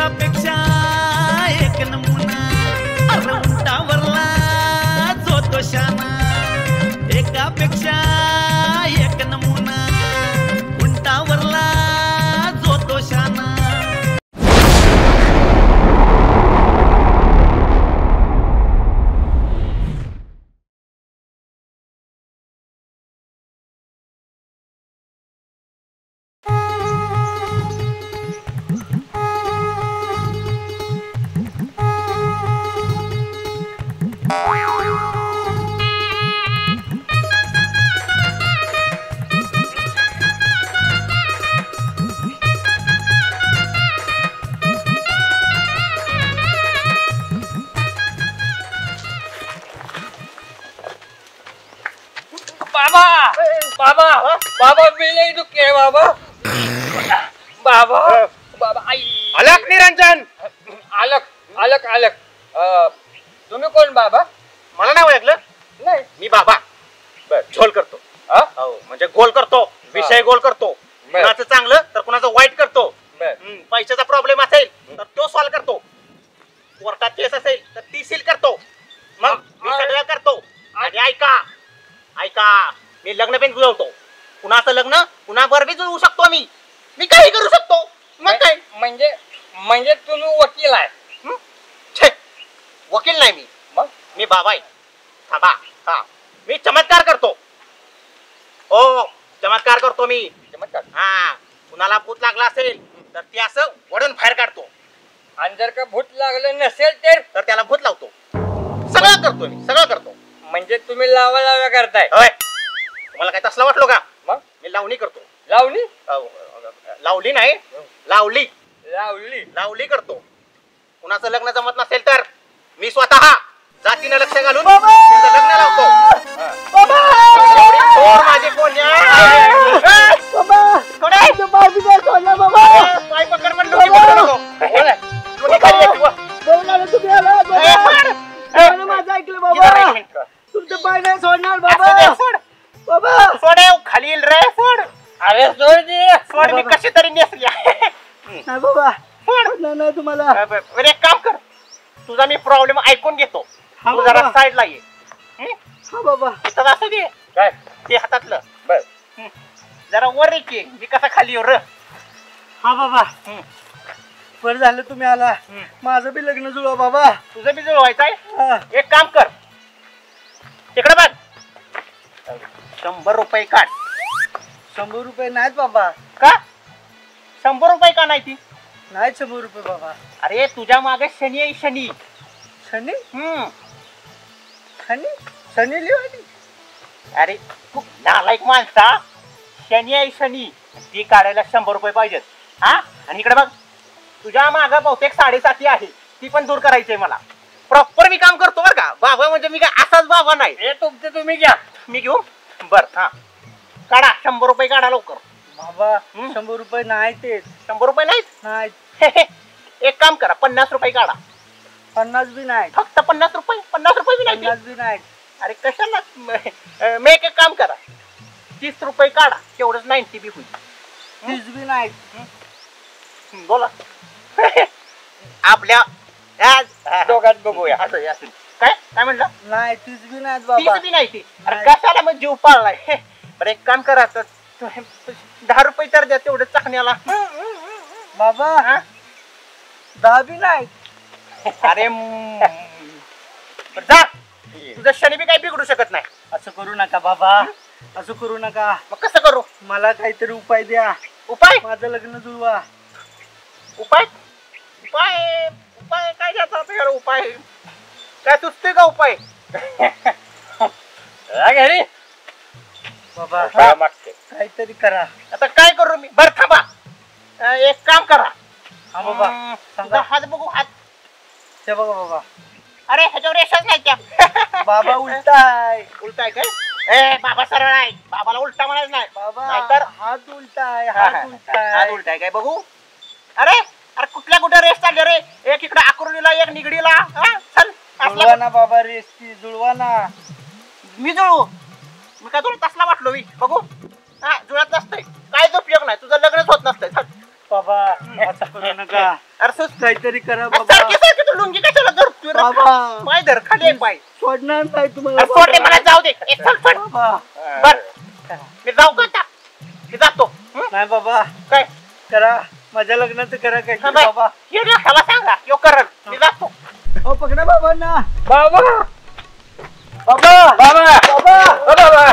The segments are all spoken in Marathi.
एकापेक्षा एक नमुना अरे उंटावरला जो तो शाना एकापेक्षा एक नमुना उंटावरला जो तो शाना बाबा बाबा मेले दुखे बाबा बाबा बाबा आई अलक निरंजन अलक अलक अलक तुम्ही कोण बाबा मला नाही ओळखलं नाही मी बाबा बर झोल करतो हो म्हणजे गोल करतो विषय गोल करतो कुणाचं चांगलं तर कुणाचं वाईट करतो पैशाचा प्रॉब्लेम असेल तर तो सॉल्व्ह करतो कोर्टात केस असेल तर ती सील करतो मग मी सगळं करतो आणि ऐका ऐका मी लग्न पण जुळवतो कुणाचं लग्न कुणाबरोबर बी जुळवू शकतो मी काही करू शकतो मग काय म्हणजे म्हणजे तुम्ही वकील आहे वकील नाही मी मग मी बाबा आहे थांबा हा मी चमत्कार करतो हो चमत्कार करतो मी चमत्कार हा कुणाला भूत लागला असेल तर ते असं वडून बाहेर काढतो आणि जर का भूत लागलं नसेल तर त्याला भूत लावतो सगळं करतो मी सगळं करतो म्हणजे तुम्ही लावा लाव्या करताय होय तुम्हाला काय तसलं वाटलो का मग मी लावणी करतो लावणी लावली नाही लावली लावली लावली करतो कुणाचं लग्न जमत नसेल तर मी स्वतः जातीनं लक्ष घालून लग्न लावतो माझे कोण पाय पकड म्हणलो की माझं ऐकलं बाबा तुमचं पाय नाही सोडणार बाबा बाबा सोडेव खाली रे सोड अरे सोड सोड मी कशी तरी नेसली नाही बाबा नाही तुम्हाला एक काम कर तुझा मी प्रॉब्लेम ऐकून घेतो तू जरा साईडला ये हा बाबा इथं असं दे काय ते हातातलं बर जरा वर की मी कसा खाली येऊ र हा बाबा बरं झालं तुम्ही आला माझं बी लग्न जुळवा बाबा तुझं बी जुळवायचं आहे एक काम कर तिकडे बघ 100 रुपये काढ 100 रुपये नाहीत बाबा का 100 रुपये का नाही ती नाही 100 रुपये बाबा अरे तुझ्या मागे शनी आहे शनी शनी शनी शनी लिहिली अरे खूप नालायक माणसा शनी आहे शनी ती काढायला 100 रुपये पाहिजेत हा आणि इकडे बघ तुझ्या माग बहुतेक 7.5 आहे ती पण दूर करायची मला प्रॉपर मी काम करतो बरं का बाबा म्हणजे मी काय असाच बाबा नाही हे तुमचे तुम्ही घ्या मी घेऊ बर हा काढा 100 रुपये काढा लवकर बाबा 100 रुपये नाही ते 100 रुपये नाही एक काम करा 50 रुपये काढा 50 बी नाही फक्त 50 रुपये 50 रुपये बी नाही 50 बी नाही अरे कशाला मी एक काम करा 30 रुपये काढा तेवढंच 90 बी होईल 30 बी नाही बोला आपल्या दोघात बघूया असं असं काय काय म्हणलं नाही 30 बी नाही बाबा 30 बी नाही ती अरे कशाला मग जीव पाळलाय बरं एक काम करा तर 10 रुपये तर द्या तेवढं चाकण्याला बाबा 10 बी नाही अरे जा तुझं शनी बी काही बिघडू शकत नाही असं करू नका बाबा असं करू नका मग कसं करू मला काहीतरी उपाय द्या उपाय माझं लग्न जुळवा उपाय उपाय उपाय काय द्यायचा उपाय काय सुचते का उपाय घरी बाबा मागते काहीतरी करा आता काय करू मी बर थांबा एक काम करा हा बाबा तुझा हात बघू हात ते बघा बाबा अरे ह्याच्यावर रेषाच नाही त्या बाबा उलटाय उलटा आहे काय बाबा सरळ आहे बाबाला उलटा म्हणायचं नाही बाबा नाहीतर हात उलटाय हात उलटाय हात उलटा आहे काय बघू अरे अरे कुठल्या कुठे रेस चालले रे एक इकडे आकुर्डीला एक निगडीला चल जुळवा ना बाबा रेसची जुळवा ना मी जुळू मी काय तुला तसला वाटलो मी बघू हा जुळत नसतंय काहीच उपयोग नाही तुझं लग्नच होत नसतंय बाबा असं करू नका नका अरे सुस काहीतरी करा सारखी बाबा सारखी तू लुंगी कशाला धरतोय रे? बाबा पाय धर खाली एक पाय सोडणार नाही तुम्हाला अरे सोड रे, मला जाऊ दे ए, सोड सोड बाबा बर मी जाऊ का आता? मी जातो हं? नाही बाबा काय करा माझ्या लग्नाचं करा हा, काहीतरी बाय. बाबा ये रे, ह्याला सांगा यो करल मी जातो हो पकडा बाबांना बाबा बाबा बाबा बाबा बाबा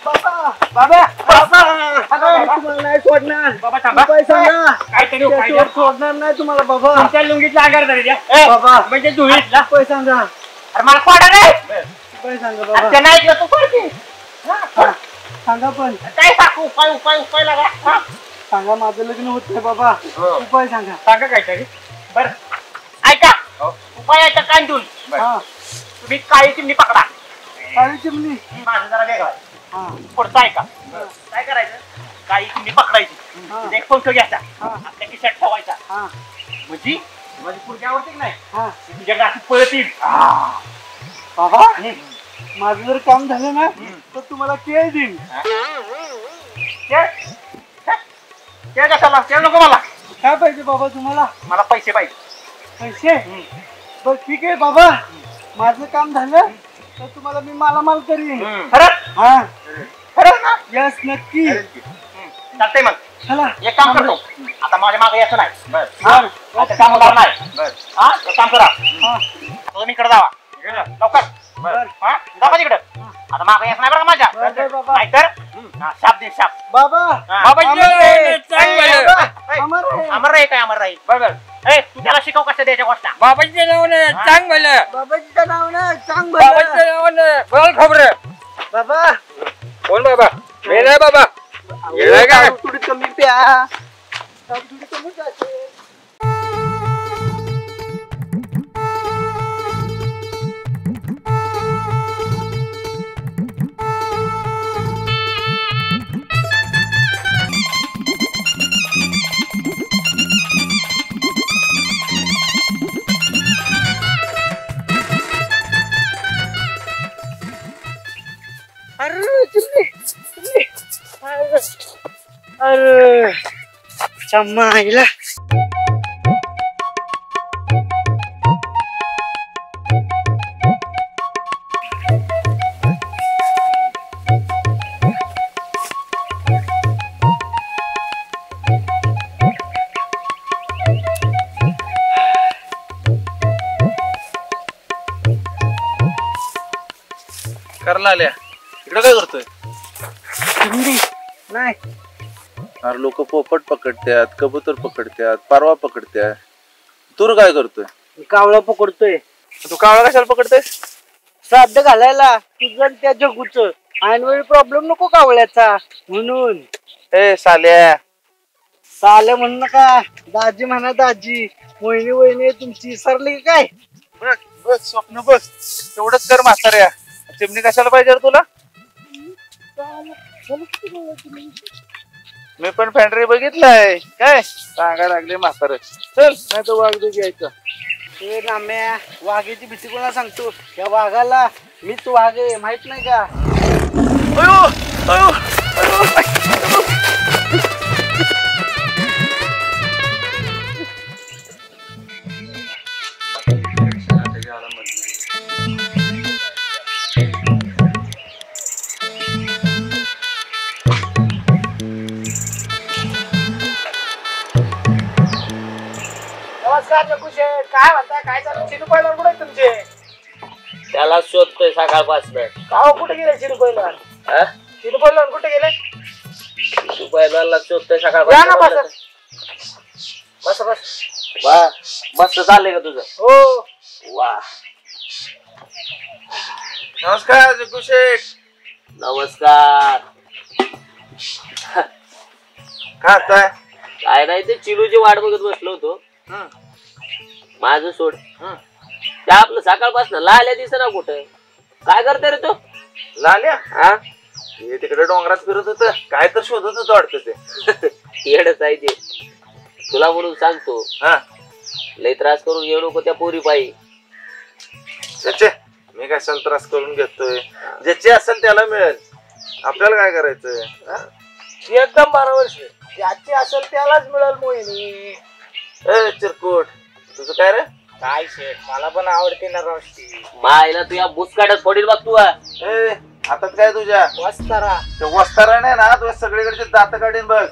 बाबा बाबा बाबा तुम्हाला नाही सोडणार बाबा थांबा. उपाय सांगा काहीतरी उपाय द्या. त्याशिवाय सोडणार नाही तुम्हाला बाबा तुमच्या लुंगीतला आगार तरी द्या ए, बाबा म्हणजे धुळीतला उपाय सांगा अरे मला सोडा रे उपाय सांगा अरे बाबा त्यानं ऐकलं तू सोड की. हा, सांगा पण काय टाकू उपाय उपाय उपाय लागा हा? सांगा माझं लग्न होत नाही बाबा उपाय सांगा सांगा काहीतरी बर ऐका हो. उपायाचा कान देऊन हा तुम्ही काळी चिमणी पकडा काळी चिमणी माझं जरा वेगळं आहे. हा पुढचं ऐका काय करायचं काळी चिमणी पकडायची हा. तिथे एक पंख घ्यायचा हा. आपल्या खिशात ठेवायचा हा म्हणजे माझी पुढची आवडते की नाही हा ती तुझ्या अशी पळत येईल बाबा माझं जर काम झालं ना तर तुम्हाला केळ देईन ते कशाला ते नको मला काय पाहिजे बाबा तुम्हाला मला पैसे पाहिजे पैसे बर ठीक आहे बाबा माझं काम झालं तर तुम्हाला मी मालामाल करीन खरंच हा खरंच ना यस नक्की चालतंय मग चला एक काम करतो आता माझ्या मागे यायचं नाही हा आता काम होणार नाही हा एक काम करा हा तुम्ही इकडे जावा लवकर बर हा जावा तिकडे आता मागे यायचं नाही बरं का माझ्या बर बाबा नाहीतर शाप दे शाप बाबा बाबा अमर आहे. अमर आहे. अमर राही काय अमर राही बरोबर ए तू त्याला शिकव कसं द्यायच्या गोष्ट बाबांच्या नावानं चांग भलं बाबाजीचं नाव ना सांग बरं. बाबांच्या नावानं बोल खबर बाबा कोण बाबा मेलाय बाबा गेलाय का दारू थोडी कमी प्या दारू थोडी कमी प्यायची. अरे चिमणी चिमणी अरे चम्मा आईला करला आल्या इकडं काय करतोय चिमणी नाही अरे लोक पोपट पकडतात कबूतर पकडतात पारवा पकडतात तू काय करतोय मी कावळा पकडतोय तू कावळा कशाला पकडतोय श्राद्ध घालायला तुझं आणि त्या जगूच ऐनवेळी प्रॉब्लेम नको कावळ्याचा म्हणून ए साल्या चाले म्हणू नका दाजी म्हणा दाजी वहिनी वहिनी तुमची विसरली की काय बस बस स्वप्न बस तेवढंच कर म्हाताऱ्या चिमणी कशाला पाहिजे रे तुला मी पण फॅन्ड्री बघितलाय काय सांगा लागले म्हातारे चल नाही तर वाघ घ्यायचं हे नाम्या वाघाची भीती कोणाला सांगतो या वाघाला मीच वाघ आहे माहित नाही का अयो अयो अयो नमस्कार जगूशेठ काय म्हणता काय चालू चिनू पहिलवान कुठे तुमचे त्याला शोधतोय सकाळपासून गाव कुठे गेले चिनू पहिलवान चिनू पहिलवान कुठे गेले तू पहिला शोधतोय या ना सकाळपासून बस बस वा मस्त चाललंय का तुझं हो वा नमस्कार जग्गू शेठ नमस्कार काय आता काय नाही ते चिलूची वाट बघत बसलो होतो माझं सोड त्या आपलं सकाळपासून लाल्या दिसना कुठं काय करते रे तो लाल्या हा हे तिकडे डोंगरात फिरत होत काय तर शोधत होत वाटतं ते येडच आहे ते तुला म्हणून सांगतो हा लय त्रास करून येऊ नको त्या पोरी पायी त्याचे मी कशाला त्रास करून घेतोय ज्याचे असेल त्याला मिळेल आपल्याला काय करायचंय हा? एकदम बरोबर ज्याची असेल त्यालाच मिळेल मोहिनी ए चिरकुट तुझं काय रे? काय शेठ मला पण आवडते ना रॉस्टी. मायला तू या बुसकाटात पडील बघ तू ए हातात काय तुझ्या? वस्तारा. ते वस्तारा नाही ना तुझ्या सगळीकडचे दात काढीन बघ.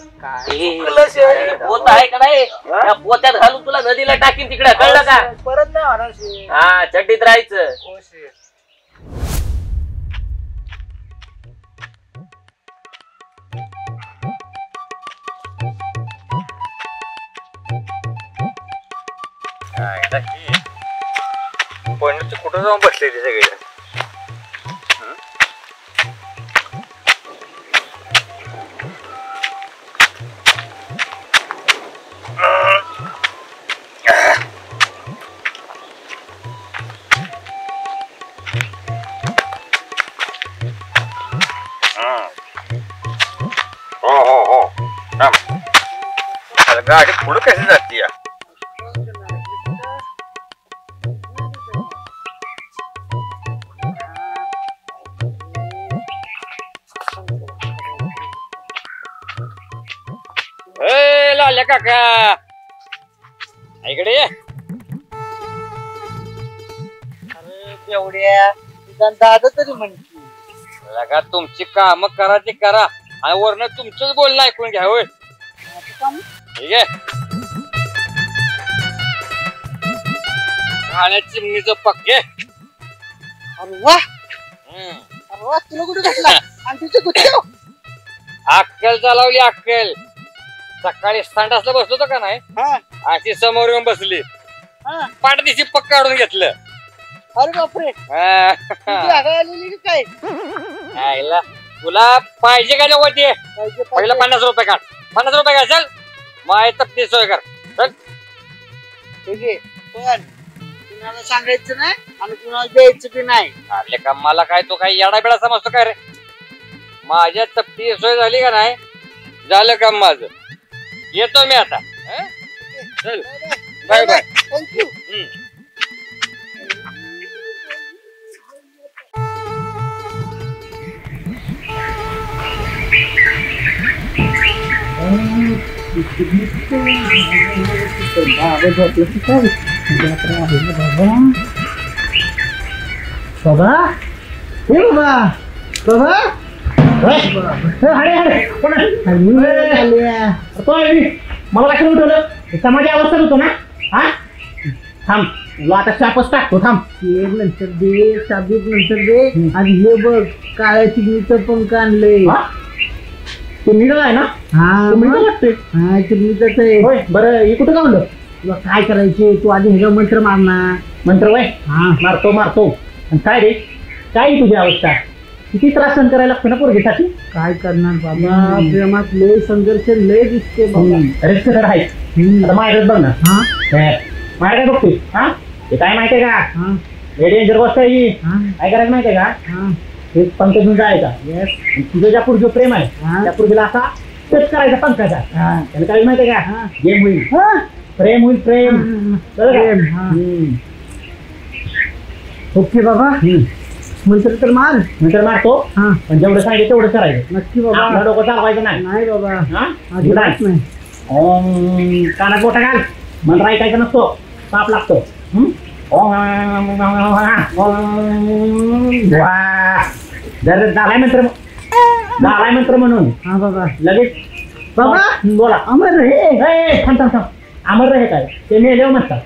पोत आहे का नाही त्या पोत्यात घालून तुला नदीला टाकीन तिकडे कळलं का? परत नाही होणार शेठ. हा चड्डीत राहायचं. हो शेठ. कुठं जाऊन बसले ते सगळे? हो गाडी पुढं कशी जाते या? लाल्या काका इकडे ये. अरे तेवढ्या दादा तरी म्हणते. लगा तुमची काम करा ती करा आणि वरनं तुमचंच बोलणं ऐकून घ्या. होय ठीक आहे. खाण्याची चिमणीचं पक्के. अरे वा अरे वा तुला कुठे घातला आणि तुझे गुच्छ अक्कल चालवली अक्कल. सकाळी संडासला बसलो होतो का नाही अशी समोर येऊन बसली पाठदीशी पक्क काढून घेतलं. अरे बापरे आलेली की काय? तुला पाहिजे का होते पहिलं 50 रुपये काढ. 50 रुपये काय चल माय तप्ती सोय कर चल. ठीक आहे पण कुणाला सांगायचं नाही आणि कुणाला द्यायचं की नाही. अरे का मला काय तो काही येडा बेडा समजतो काय रे? माझ्या तप्ती सोय झाली का नाही झालं काम माझं. येतो मी आता. चल बाय बाय. थँक्यू. बाबा हे बाबा बाबा मला लक्षात उठवलं समाजा अवस्थेत होतो ना. हा थांब तुला आता शापच टाकतो. थांब नंतर दे साबीत नंतर दे. आणि हे बघ काळ्या चिमणीचं पंख आणलंय. तू निघाल आहे ना? हा मिळतं वाटतंय. हा चिमणीच आहे. होय बरं हे कुठं गावलं? तुला काय करायचे तू आधी ह्याचा मंत्र मारणार. मंत्र वय हा मारतो मारतो. आणि काय रे काय तुझी अवस्था? किती त्रास सहन करायला लागतो ना पोरगीसाठी? काय करणार बाबा प्रेमात लय संघर्ष लय दिसते बाबा. रिस्क तर आहे. आता माझ्याकडे बघ ना. हा माझ्याकडे बघतोय. हा हे काय माहितीये का? हा हे डेंजर गोष्ट आहे ही. हा काय करायचं माहितीये का? हा हे पंख घेऊन जायचा. येस तुझं ज्या पुढचं प्रेम आहे हा. त्या पुढीला असा टच करायचा पंखाचा. हा त्याला काय माहितीये का? हा. गेम होईल. हा. प्रेम होईल प्रेम. कळलं का? प्रेम, हा. ओके बाबा मंत्र तर मार. नंतर मारतो. हा पण जेवढं सांगितलं तेवढं करायचं. नक्की आपलं बाबा. डोकं चालवायचं नाही. नाही बाबा हा? अजिबात नाही. ओम कानात मोठा घाल. मंत्र ऐकायचा नसतो. पाप लागतो. जर झालाय मंत्र झालाय मंत्र म्हणून हा बाबा लगेच बाबा बोला. अमर रे थांब थांब थांब. अमर हे काय ते मेलेव म्हणतात.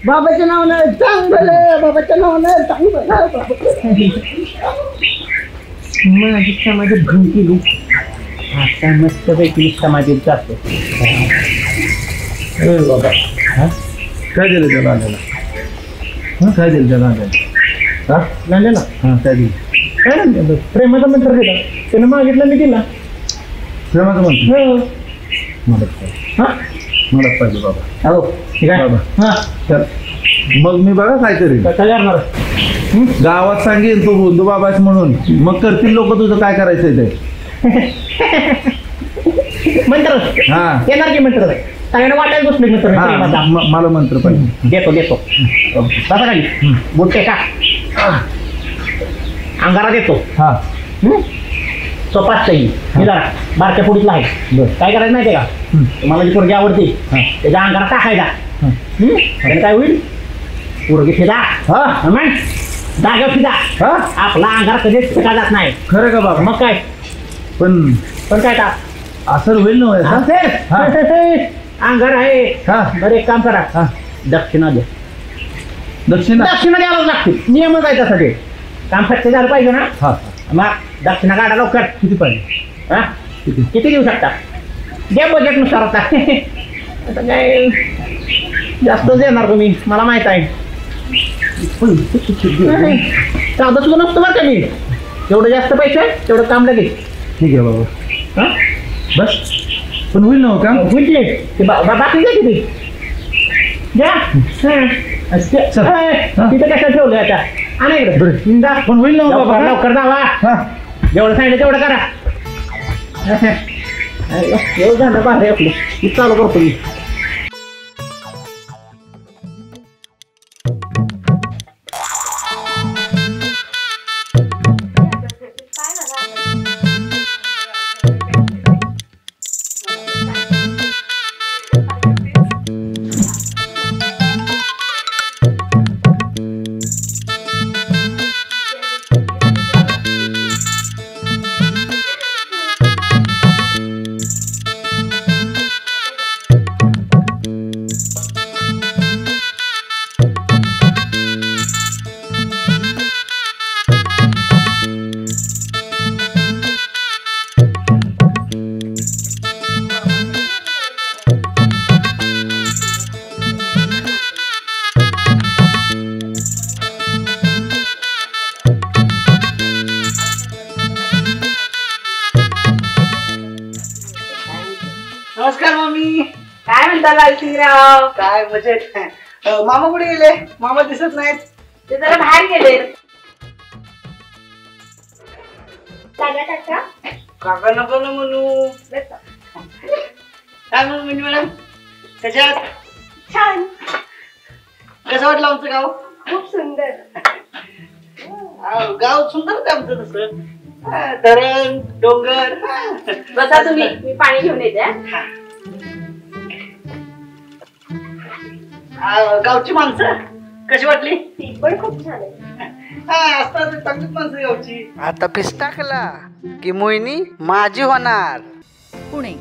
बाबाच्या नावानं चांगलं बाबाच्या नावानं चांगलं माझी समाजात घंटी लू. आता मस्तपैकी समाधीत जातो. बाबा काय दिलं त्या नाण्याला? काय दिलं त्या नाण्याला? झाले ना. काय दिलं? काय ना प्रेमाचा मंत्र दिला त्यानं मागितलं मी दिला. प्रेमाचं म्हणतो हो. मदत पाहिजे. हा मदत पाहिजे बाबा. हो ठीक आहे. बाबा. हा तर मग मी बघा काय करेन. काय करणार? गावात सांगेन तो बंधू बाबाच म्हणून. मग करतील लोक तुझं काय करायचंय ते. मंत्र हा येणार की मंत्र सगळ्यांना वाटायला बसले मंत्र. हा मला मंत्र पाहिजे. देतो देतो. बसा खाली बुट्टे का अंगारा देतो. हा सोपाच काही मी जरा बारक्या पुढीतला आहे काय करायचं माहितीये का तुम्हाला जी पोरगी आवडते त्याच्या अंगाला टाकायचा त्याने काय होईल पोरगी फिदा मग जागा फिदा आपला अंगार कधीच फिदा जात नाही. खरं का बाबा? मग काय पण काय का असं होईल ना अंगार आहे. बरं एक काम करा दक्षिणा द्या. दक्षिणा द्यावं लागते नियमच आहे तसं ते काम सक्सेस झालं पाहिजे ना. मग दक्षिणा काढा लवकर. किती पाहिजे? किती देऊ शकता द्या बजेट नुसार. आता काय जास्तच देणार तुम्ही मला माहित आहे. साधं सुद्धा नसतं बरं का मी. तेवढं जास्त पैसे तेवढं काम लगेच. ठीक आहे बाबा. बस पण होईल ना काम? होईल ते बाकी द्या किती द्या. तिथं कसं ठेवलं आता आणा इकडे. पण होईल ना बाबा? लवकर जावा. जेवढं सांगितलं तेवढं करा. एवढं झालं बाहेर आपलं चालू करतो मी. नमस्कार मामी. काय म्हणता लालसिंगराव? काय मजेत? मामा कुठे गेले? मामा दिसत नाहीत. ते जरा बाहेर गेले. काका नको ना म्हणू. काय म्हणू म्हणजे मॅडम कशात? छान, कसं वाटलं आमचं गाव? खूप सुंदर. गाव सुंदर आहे आमचं तसं. धरण डोंगर. बसा तुम्ही, मी पाणी घेऊन येते. गावची माणसं कशी वाटली? ती पण खूप छान आहे. असतात चांगलीच माणसं गावची. आता पिस टाकला की मोहिनी माझी होणार. पुणे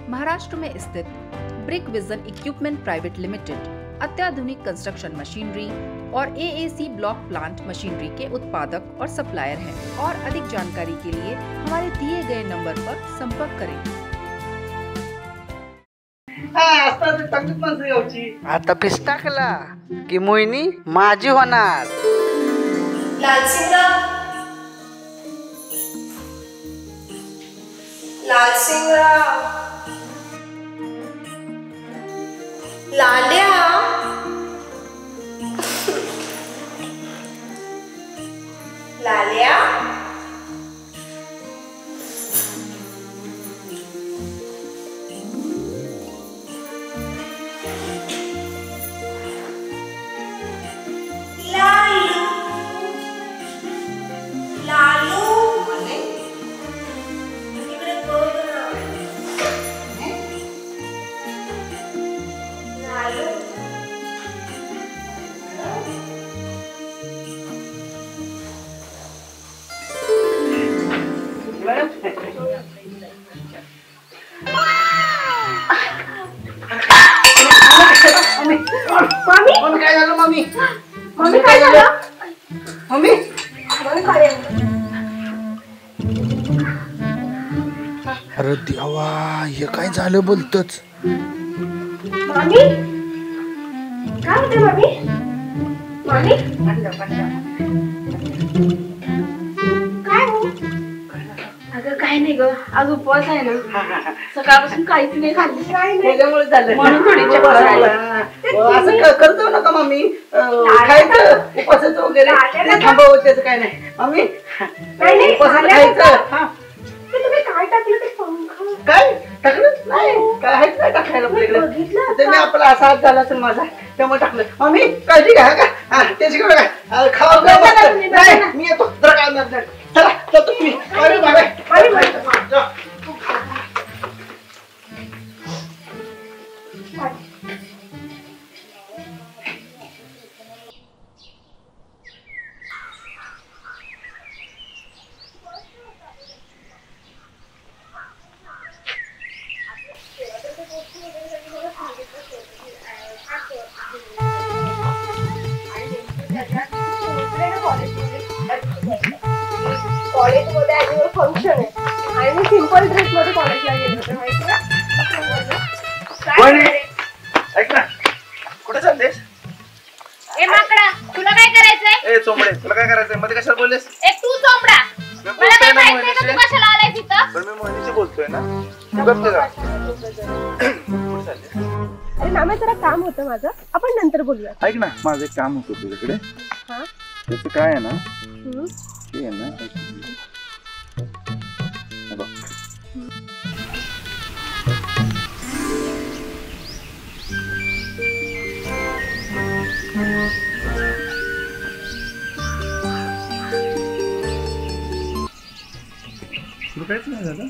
महाराष्ट्र में स्थित brick vision equipment private limited अत्याधुनिक कंस्ट्रक्शन मशीनरी और AAC ब्लॉक प्लांट मशीनरी के उत्पादक और सप्लायर हैं और अधिक जानकारी के लिए हमारे दिए गए नंबर पर संपर्क करें. असतात चांगलीच माणसं गावची. आता पिस टाकला की मोहिनी माझी होणार. लालसिंगराव, लाल्या, लाल्या, लालू, इकडे बघ ना. लालू, मम्मी काय झालं? मम्मी मम्मी काय झालं? मम्मी मम्मी काय अरे देवा हे काय झालं बोलतच. मम्मी काय होते? मम्मी मम्मी काय हो? अगं काय नाही ग, आज उपवास आहे ना. सकाळपासून काहीच नाही खाल्लं. त्याच्यामुळे झालं म्हणून थोडी चक्कर आली. असं करतो नका मम्मी. खायचं उपासाचं वगैरे ते थांबव. त्याचं काय नाही मम्मी. नाही, उपासाचं खाल्लं खायचं. तुम्ही काय टाकलं ते पंखा? काय टाकलं नाही काय आहे काय टाकायला आपल्याकडे ते मी आपला असा हात झाला असेल माझा त्यामुळे टाकलं आम्ही काळजी घ्या का हा त्याची काय खावा नाही मी येतो जरा काय नाही चला जातो तुम्ही बाय बाय बाय कॉलेजमध्ये ॲन्युअल फंक्शन आहे आणि मी सिम्पल ड्रेस मध्ये कॉलेजला गेले होते माहिती ऐक ना कुठे चालतेस? ए माकडा तुला काय करायचंय ए चोंबडे तुला काय करायचंय मध्ये कशाला बोललेस? ए तू चोमडा मला काय माहिती नाही का तू कशाला आलाय तिथं पण मी मोहिनीशी बोलतोय ना तू गप्प जा. कुठे चालतेस? अरे नामे जरा काम होतं माझं आपण नंतर बोलूया ऐक ना माझं एक काम होतं तुझ्याकडे हा त्याचं काय आहे ना ते आहे ना हे बघ. तुला काहीच नाही झालं?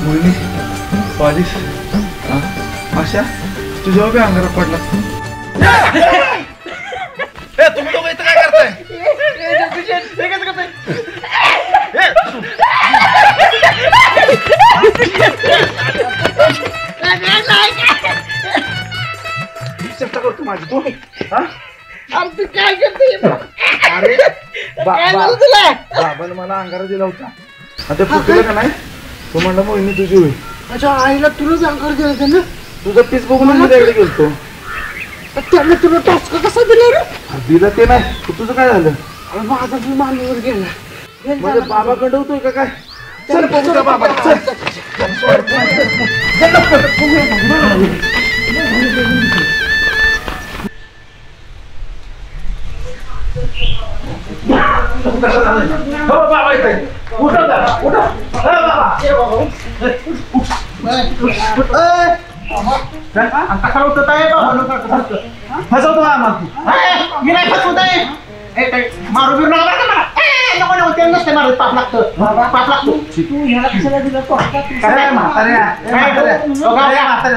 मोहिनी पालीस आशा तुझ्या बी अंगारा पडला. तुम्ही दोघं इथं काय करताय? चेष्टा करतो माझी तू तू काय करते अरे बाबाने मला अंगारा दिला होता आता फुटलं का नाही तो म्हणला मोहिनी तुझी होईल. माझ्या आईला तुलाच अंगावर दिलं होतं ना तुझा पीस बघून मी त्याकडे गेलतो. त्याने तुला टास्क कसा दिला रे दिलं ते नाही तुझं काय झालं? माझा मी मानवर गेला माझा बाबा कडवतोय का काय? चल बघू का बाबा चल. बाबा इथे उठा उठा कशाला उठत आहे फसवतो मी नाही फसवत आहे मारू बिरू नका नको नको ते नसते मारत पाप लागतं पाप लागतो तू ह्याला कशाला दिलं काय म्हाताऱ्या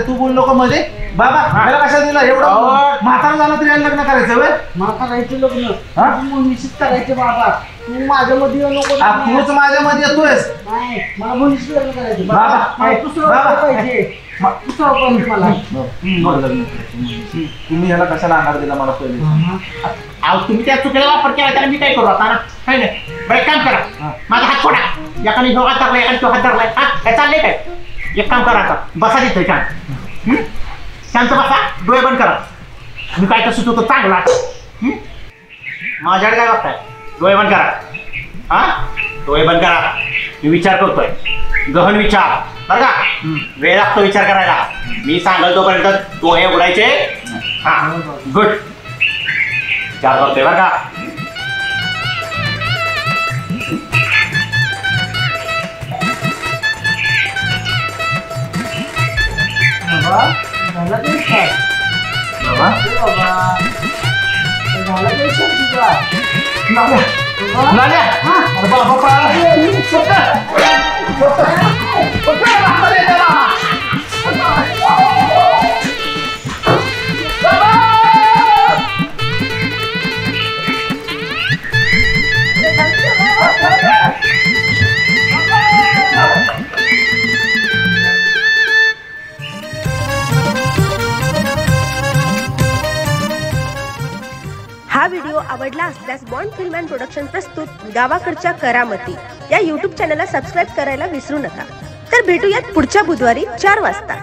तू बोल नको मध्ये बाबा मला कशा दिला एवढं म्हातारा झालं तरी याला लग्न करायचं व्हय? करायचं लग्न निश्चित करायचं बाबा तू माझ्या मध्ये येऊ नको तूच माझ्या मध्ये येतोयस नाही मला मुलीच लग्न करायचं बाबा दुसरं पाहिजे तुम्ही ह्याला कशाला अंगार दिला मला पहिले? अहो तुम्ही त्या चुकीचा वापर केला त्याला मी काय करू आता काय नाही बरं एक काम करा माझा हात सोडा एकाने ह्यो हात धरलाय एकाने तो हात धरलाय हा काय चाललंय काय एक काम करा आता बसा तिथं शांत शांत बसा डोळे बंद करा मी काय तर सुचवतो चांगला माझ्याकडे काय बघताय डोळे बंद करा हा डोळे बंद करा मी विचार करतोय गहन विचार बरं का वेळ लागतो विचार करायला मी सांगल तोपर्यंत डोळे उघडायचे हा गुड विचार करतोय बरं का झाला तरी काय बाबा झाला तरी तुझा बाबा हा व्हिडिओ आवडला असल्यास बॉन्ड फिल्म अँड प्रोडक्शन प्रस्तुत गावाकडच्या करामती या YouTube चॅनलला सबस्क्राईब करायला विसरू नका. तर भेटूयात पुढच्या बुधवारी 4 वाजता.